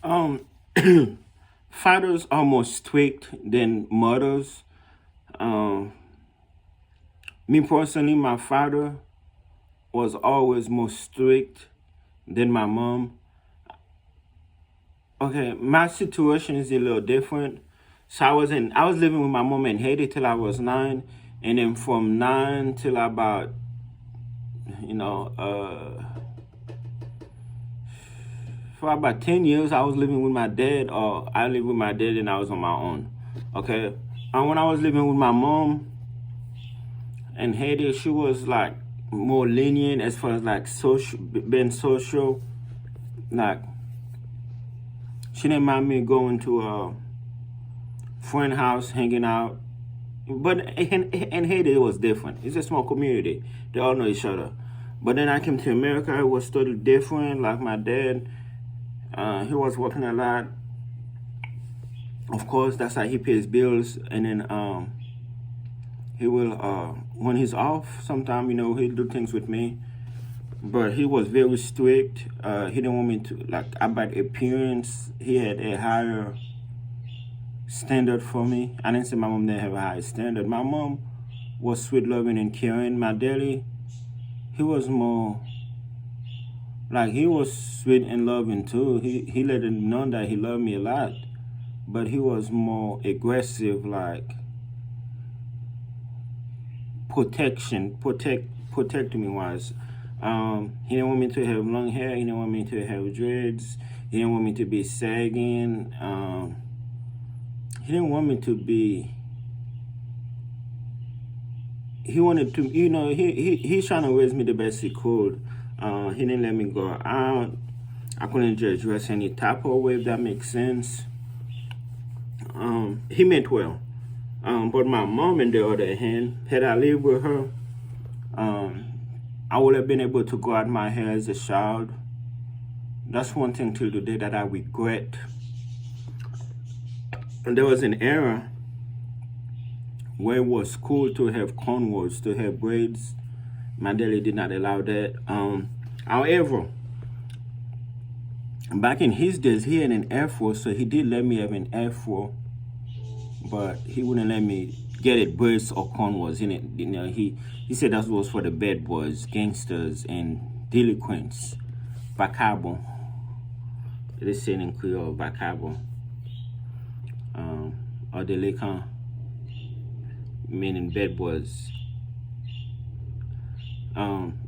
Um, Fathers are more strict than mothers. Um, Me personally, my father was always more strict than my mom. Okay, my situation is a little different. So I was living with my mom in Haiti till I was 9, and then from 9 till about you know for about 10 years I was living with my dad, or I lived with my dad and I was on my own. Okay, and when I was living with my mom in Haiti, she was like more lenient as far as like social, being social. Like she didn't mind me going to a friend house, hanging out. But in Haiti, it was different. It's a small community. They all know each other. But then I came to America. It was totally different. Like my dad, he was working a lot. Of course, that's how he pays bills. And then he will, when he's off, sometime he'll do things with me. But he was very strict. He didn't want me to like about appearance. He had a higher standard for me. I didn't say my mom didn't have a high standard. My mom was sweet, loving, and caring. My daddy, he was more like he was sweet and loving too. He let it know that he loved me a lot, but he was more aggressive, like protect me wise. He didn't want me to have long hair. He didn't want me to have dreads. He didn't want me to be sagging. He didn't want me to be. He wanted to, he's trying to raise me the best he could. He didn't let me go out. I couldn't just dress any type of way, if that makes sense. He meant well. But my mom, on the other hand, had I lived with her, I would have been able to grow out my hair as a child. That's one thing till today that I regret. And there was an era where it was cool to have cornrows, to have braids. My daddy did not allow that. However, back in his days, he had an afro, so he did let me have an afro, but he wouldn't let me get it braids or cornrows in it. He said that was for the bad boys, gangsters, and delinquents. Bacabo. They say in Creole, bacabo. Or delinquent, meaning bad boys.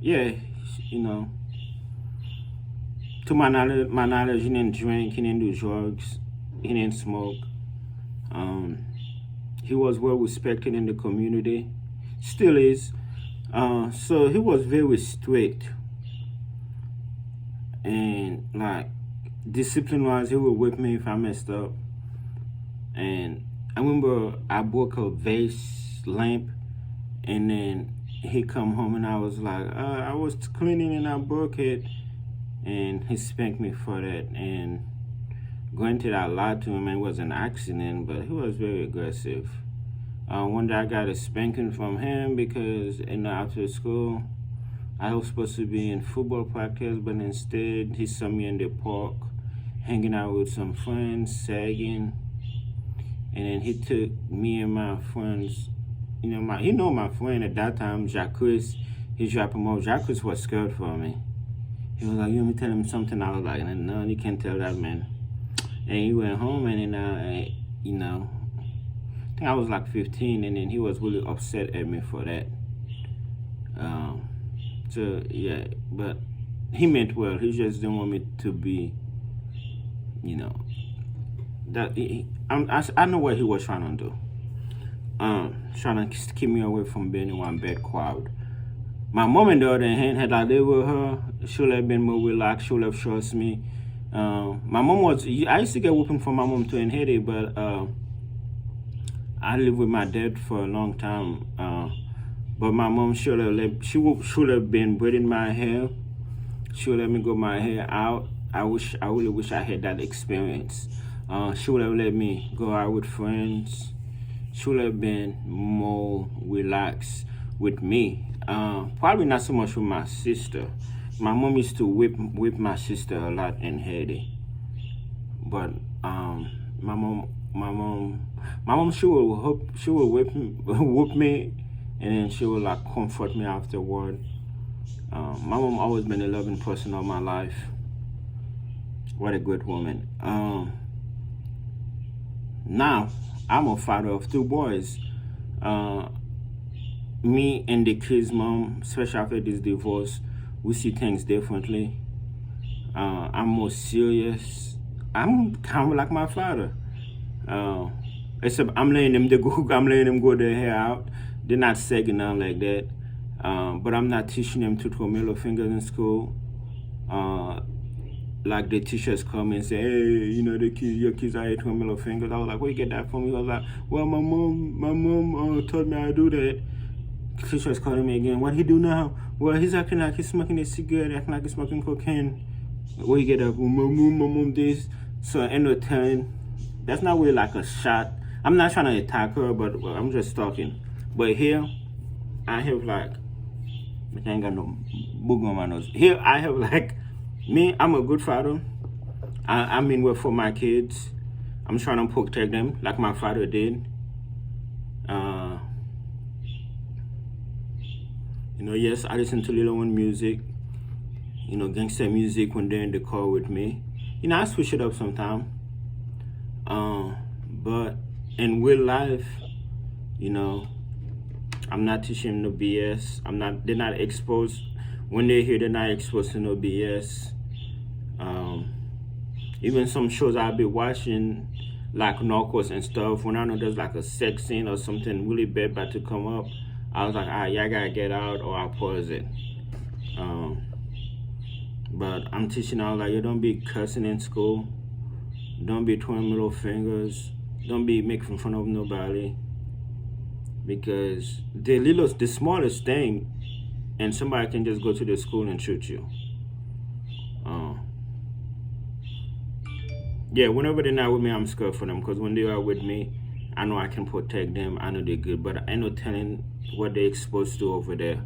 Yeah, to my knowledge, he didn't drink, he didn't do drugs, he didn't smoke. He was well respected in the community, still is. So he was very strict, and like discipline wise, he would whip me if I messed up. And I remember I broke a vase lamp, and then he come home and I was like, I was cleaning and I broke it, and he spanked me for that. And granted, I lied to him, and it was an accident, but he was very aggressive. One day I got a spanking from him because after school, I was supposed to be in football practice, but instead he saw me in the park, hanging out with some friends, sagging. And then he took me and my friends, my friend at that time, Jacques, he dropped him off. Jacques was scared for me. He was like, you want me to tell him something? I was like, no, you can't tell that, man. And he went home, and then, I think I was like 15, and then he was really upset at me for that. So, yeah, but he meant well. He just didn't want me to be, that I know what he was trying to do. Trying to keep me away from being in one bad crowd. My mom, on the other hand, had I lived with her, she would have been more relaxed. She would have trusted me. My mom was. I used to get whooping from my mom too in Haiti, but I lived with my dad for a long time. But my mom should have been braiding my hair. She would let me grow my hair out. I really wish I had that experience. She would have let me go out with friends. She would have been more relaxed with me. Probably not so much with my sister. My mom used to whip my sister a lot in Haiti. But my mom, she will whoop me, and then she will like comfort me afterward. My mom always been a loving person all my life. What a great woman. Now I'm a father of 2 boys. Me and the kids' mom, especially after this divorce, we see things differently. I'm more serious. I'm kind of like my father. Except I'm letting them go their hair out. They're not sagging down like that. But I'm not teaching them to throw middle fingers in school. Like the teachers come and say, hey, your kids are here throwing middle fingers. I was like, where you get that from? He was like, well, my mom told me I do that. Teachers calling me again. What he do now? Well, he's acting like he's smoking a cigarette, acting like he's smoking cocaine. Where you get that? My mom this. So I end up telling, that's not really like a shot. I'm not trying to attack her, but I'm just talking. But here, I have like, I ain't got no booger on my nose. Here, I have like, me, I'm a good father. I mean well for my kids. I'm trying to protect them like my father did. Yes, I listen to Lil Wayne music. Gangster music when they're in the car with me. I switch it up sometimes. But in real life, I'm not teaching no BS. They're not exposed. When they're here, they're not exposed to no BS. Even some shows I'll be watching, like Narcos and stuff, when I know there's like a sex scene or something really bad about to come up, I was like, y'all gotta get out, or I'll pause it. But I'm teaching out like, you don't be cussing in school. Don't be throwing middle fingers. Don't be making fun of nobody. Because the smallest thing, and somebody can just go to the school and shoot you. Yeah, whenever they're not with me, I'm scared for them. Because when they are with me, I know I can protect them. I know they're good. But I know telling what they're exposed to over there.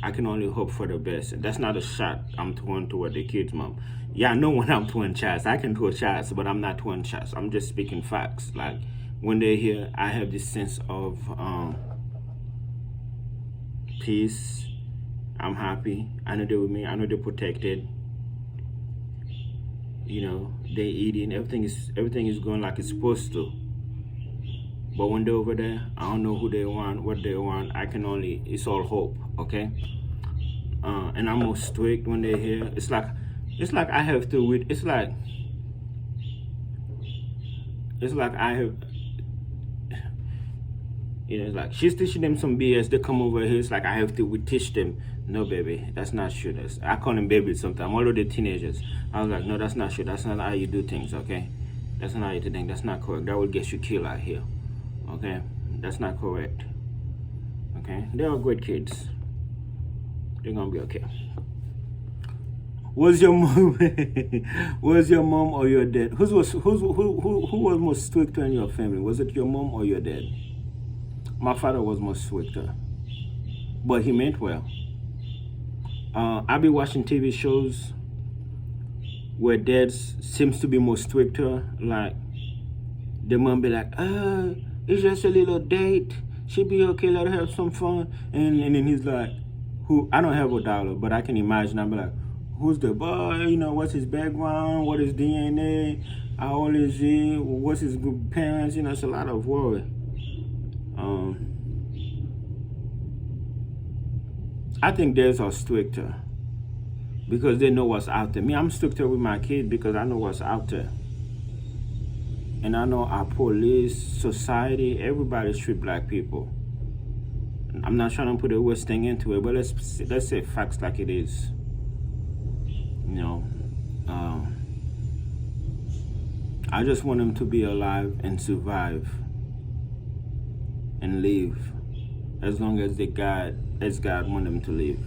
I can only hope for the best. That's not a shot I'm throwing toward the kids' mom. Yeah, I know when I'm throwing shots. I can throw shots, but I'm not throwing shots. I'm just speaking facts. Like, when they're here, I have this sense of peace. I'm happy. I know they're with me. I know they're protected. They're eating. Everything is going like it's supposed to. But when they're over there, I don't know who they want, what they want. It's all hope, okay? And I'm more strict when they're here. It's like I have to, it's like I have, it's like she's teaching them some BS. They come over here, it's like I have to teach them. No, baby, that's not true. I call them babies sometimes, although they're teenagers. I was like, no, that's not true. That's not how you do things, okay? That's not how you do things. That's not correct. That will get you killed out here, okay? That's not correct, okay? They are great kids. They're gonna be okay. Was your mom or your dad? Who was more stricter in your family? Was it your mom or your dad? My father was more stricter, but he meant well. I be watching TV shows where dads seems to be more stricter. Like the mom be like, it's just a little date. She be okay, let her have some fun. And then he's like, I don't have $1, but I can imagine. I'll be like, who's the boy? What's his background? What is DNA? How old is he? What's his good parents? It's a lot of worry. I think dads are stricter because they know what's out there. Me, I'm stricter with my kid because I know what's out there. And I know our police, society, everybody treat black people. I'm not trying to put a worst thing into it, but let's say facts like it is. I just want them to be alive and survive and live as long as God want them to live.